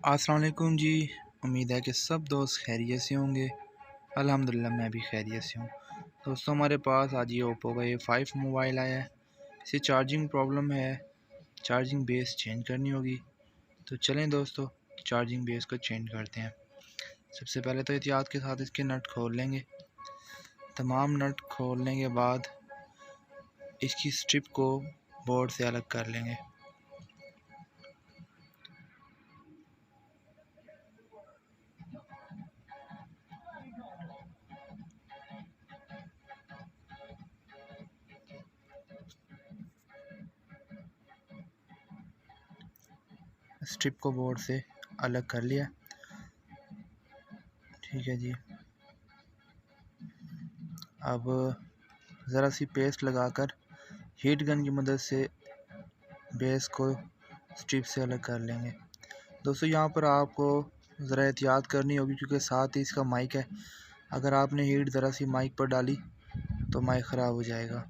अस्सलाम वालेकुम जी। उम्मीद है कि सब दोस्त खैरियत से होंगे। अल्हम्दुलिल्लाह मैं भी खैरियत से हूँ। दोस्तों हमारे पास आज ये ओप्पो का ये 5 मोबाइल आया है। इसे चार्जिंग प्रॉब्लम है, चार्जिंग बेस चेंज करनी होगी। तो चलें दोस्तों चार्जिंग बेस को चेंज करते हैं। सबसे पहले तो एहतियात के साथ इसके नट खोल लेंगे। तमाम नट खोलने के बाद इसकी स्ट्रिप को बोर्ड से अलग कर लेंगे। स्ट्रिप को बोर्ड से अलग कर लिया। ठीक है जी। अब ज़रा सी पेस्ट लगाकर हीट गन की मदद से बेस को स्ट्रिप से अलग कर लेंगे। दोस्तों यहाँ पर आपको ज़रा एहतियात करनी होगी क्योंकि साथ ही इसका माइक है। अगर आपने हीट ज़रा सी माइक पर डाली तो माइक ख़राब हो जाएगा।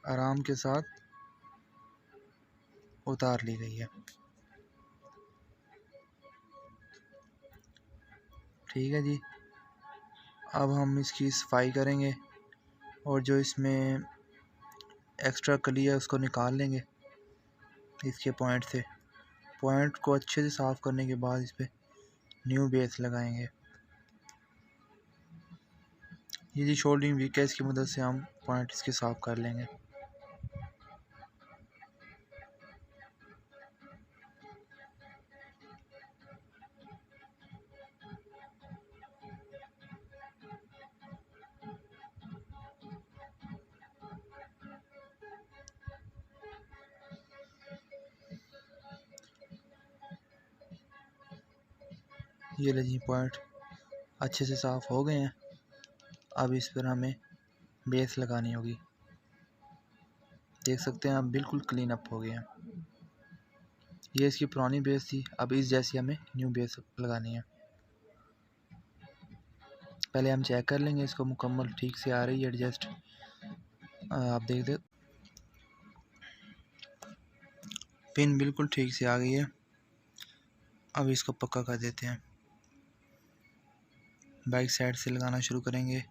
आराम के साथ उतार ली गई है। ठीक है जी। अब हम इसकी सफाई करेंगे और जो इसमें एक्स्ट्रा कली है उसको निकाल लेंगे इसके पॉइंट से। पॉइंट को अच्छे से साफ़ करने के बाद इस पर न्यू बेस लगाएंगे। ये जी शोल्डरिंग वीक है, इसकी मदद से हम पॉइंट इसके साफ़ कर लेंगे। ये ले जी पॉइंट अच्छे से साफ़ हो गए हैं। अब इस पर हमें बेस लगानी होगी। देख सकते हैं आप बिल्कुल क्लीन अप हो गए हैं। ये इसकी पुरानी बेस थी, अब इस जैसी हमें न्यू बेस लगानी है। पहले हम चेक कर लेंगे इसको मुकम्मल ठीक से आ रही है एडजस्ट। आप देख दे पिन बिल्कुल ठीक से आ गई है। अब इसको पक्का कर देते हैं। बैक साइड से लगाना शुरू करेंगे।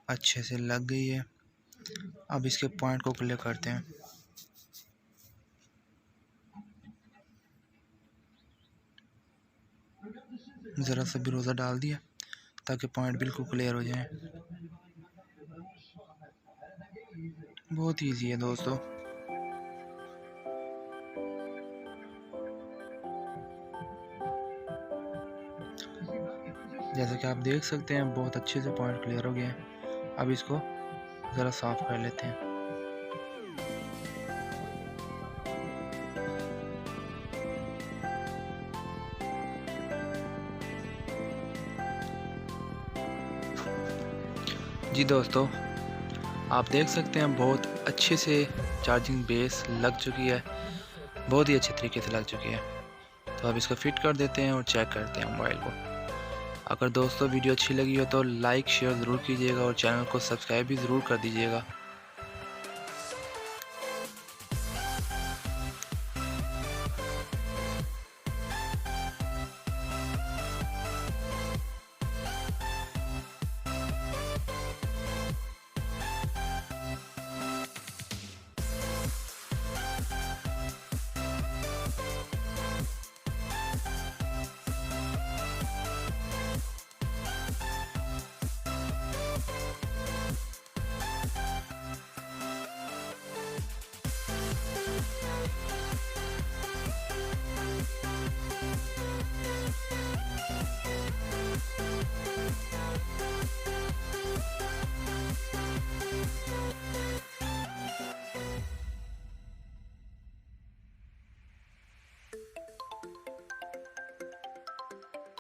अच्छे से लग गई है। अब इसके पॉइंट को क्लियर करते हैं। ज़रा सा भी रोज़ा डाल दिया ताकि पॉइंट बिल्कुल क्लियर हो जाए। बहुत ईजी है दोस्तों। जैसा कि आप देख सकते हैं बहुत अच्छे से पॉइंट क्लियर हो गए हैं। अब इसको ज़रा साफ़ कर लेते हैं। जी दोस्तों आप देख सकते हैं बहुत अच्छे से चार्जिंग बेस लग चुकी है, बहुत ही अच्छे तरीके से लग चुकी है। तो अब इसको फिट कर देते हैं और चेक करते हैं मोबाइल को। अगर दोस्तों वीडियो अच्छी लगी हो तो लाइक शेयर ज़रूर कीजिएगा और चैनल को सब्सक्राइब भी ज़रूर कर दीजिएगा।